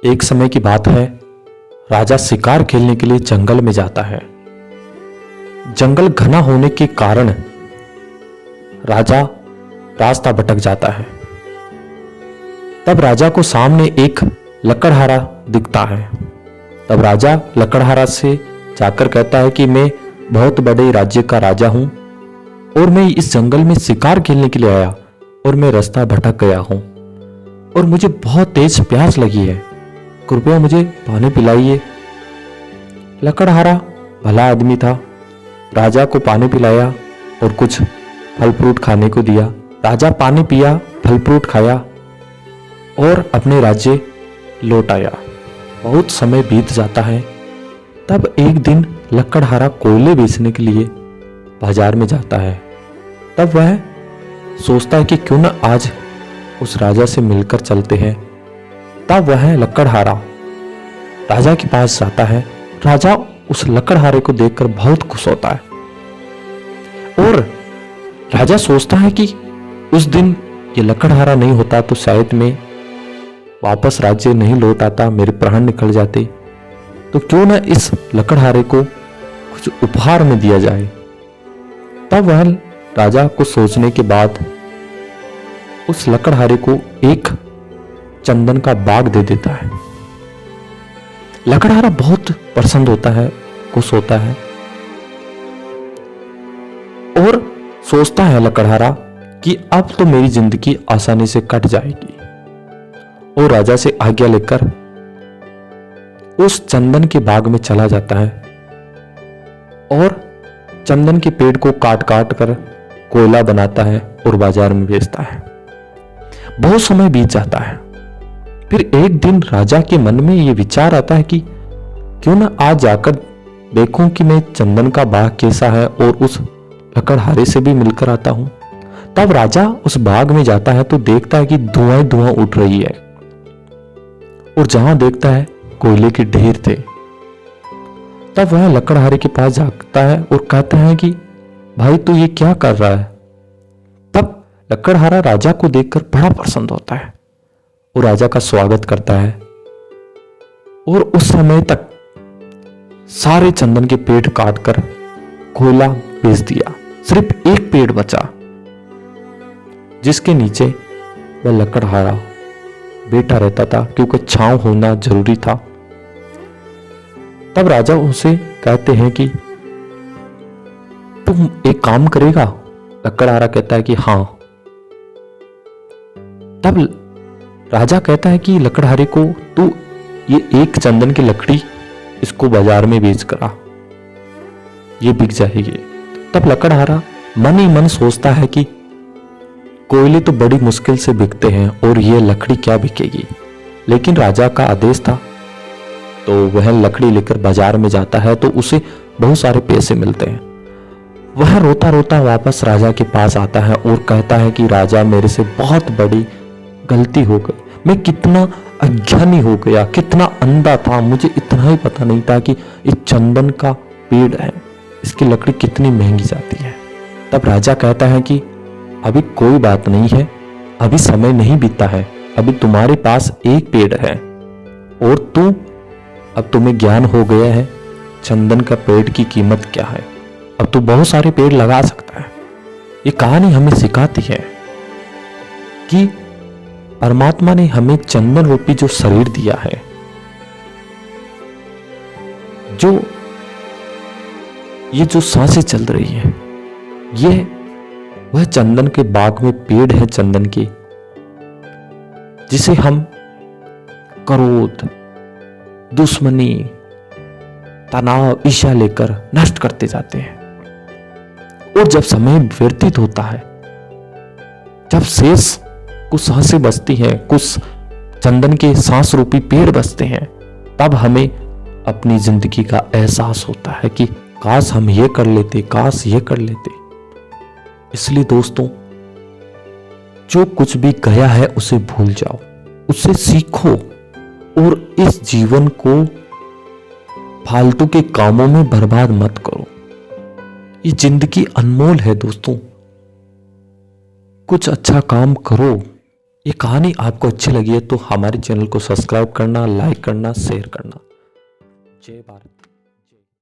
एक समय की बात है, राजा शिकार खेलने के लिए जंगल में जाता है। जंगल घना होने के कारण राजा रास्ता भटक जाता है। तब राजा को सामने एक लकड़हारा दिखता है। तब राजा लकड़हारा से जाकर कहता है कि मैं बहुत बड़े राज्य का राजा हूं और मैं इस जंगल में शिकार खेलने के लिए आया और मैं रास्ता भटक गया हूं और मुझे बहुत तेज प्यास लगी है, कृपया मुझे पानी पिलाइए। लकड़हारा भला आदमी था। राजा को पानी पिलाया और कुछ फल फ्रूट खाने को दिया। राजा पानी पिया, फल फ्रूट खाया और अपने राज्य लौट आया। बहुत समय बीत जाता है। तब एक दिन लकड़हारा कोयले बेचने के लिए बाजार में जाता है। तब वह सोचता है कि क्यों न आज उस राजा से मिलकर चलते हैं। तब वह लकड़हारा राजा के पास जाता है। राजा उस लकड़हारे को देखकर बहुत खुश होता है और राजा सोचता है कि उस दिन ये लकड़हारा नहीं होता तो शायद मैं वापस राज्य नहीं लौट आता, मेरे प्राण निकल जाते। तो क्यों न इस लकड़हारे को कुछ उपहार में दिया जाए। तब वह राजा को सोचने के बाद उस लकड़हारे को एक चंदन का बाग दे देता है। लकड़हारा बहुत प्रसन्न होता है, खुश होता है और सोचता है लकड़हारा कि अब तो मेरी जिंदगी आसानी से कट जाएगी। और राजा से आज्ञा लेकर उस चंदन के बाग में चला जाता है और चंदन के पेड़ को काट काट कर कोयला बनाता है और बाजार में बेचता है। बहुत समय बीत जाता है। फिर एक दिन राजा के मन में यह विचार आता है कि क्यों न आज जाकर देखूं कि मैं चंदन का बाग कैसा है और उस लकड़हारे से भी मिलकर आता हूं। तब राजा उस बाग में जाता है तो देखता है कि धुआं धुआं उठ रही है और जहां देखता है कोयले के ढेर थे। तब वह लकड़हारे के पास जाता है और कहता है कि भाई तू ये क्या कर रहा है। तब लकड़हारा राजा को देखकर बड़ा प्रसन्न होता है और राजा का स्वागत करता है और उस समय तक सारे चंदन के पेड़ काटकर कोयला बेच दिया। सिर्फ एक पेड़ बचा जिसके नीचे वह लकड़हारा बैठा रहता था क्योंकि छांव होना जरूरी था। तब राजा उनसे कहते हैं कि तुम एक काम करेगा। लकड़हारा कहता है कि हाँ। तब राजा कहता है कि लकड़हारे को तू ये एक चंदन की लकड़ी इसको बाजार में बेच करा, ये बिक जाएगी। तब लकड़हारा मन ही मन सोचता है कि कोयले तो बड़ी मुश्किल से बिकते हैं और ये लकड़ी क्या बिकेगी। लेकिन राजा का आदेश था तो वह लकड़ी लेकर बाजार में जाता है तो उसे बहुत सारे पैसे मिलते हैं। वह रोता रोता वापस राजा के पास आता है और कहता है कि राजा मेरे से बहुत बड़ी गलती हो गई। मैं कितना अज्ञानी हो गया, कितना अंधा था, मुझे इतना ही पता नहीं था कि ये चंदन का पेड़ है, इसकी लकड़ी कितनी महंगी जाती है। तब राजा कहता है कि अभी कोई बात नहीं है, अभी समय नहीं बीता है, अभी तुम्हारे पास एक पेड़ है और अब तुम्हें ज्ञान हो गया है चंदन का पेड़ की कीमत क्या है। अब तू बहुत सारे पेड़ लगा सकता है। ये कहानी हमें सिखाती है कि परमात्मा ने हमें चंदन रूपी जो शरीर दिया है, ये जो सांसें चल रही है, ये वह चंदन के बाग में पेड़ है चंदन के, जिसे हम क्रोध, दुश्मनी, तनाव, ईर्ष्या लेकर नष्ट करते जाते हैं। और जब समय व्यतीत होता है, जब शेष कुछ सांसें बचती हैं, कुछ चंदन के सांस रूपी पेड़ बचते हैं, तब हमें अपनी जिंदगी का एहसास होता है कि काश हम ये कर लेते, काश ये कर लेते। इसलिए दोस्तों, जो कुछ भी गया है उसे भूल जाओ, उससे सीखो और इस जीवन को फालतू के कामों में बर्बाद मत करो। ये जिंदगी अनमोल है दोस्तों, कुछ अच्छा काम करो, ये कहानी आपको अच्छी लगी है तो हमारे चैनल को सब्सक्राइब करना, लाइक करना, शेयर करना। जय भारत।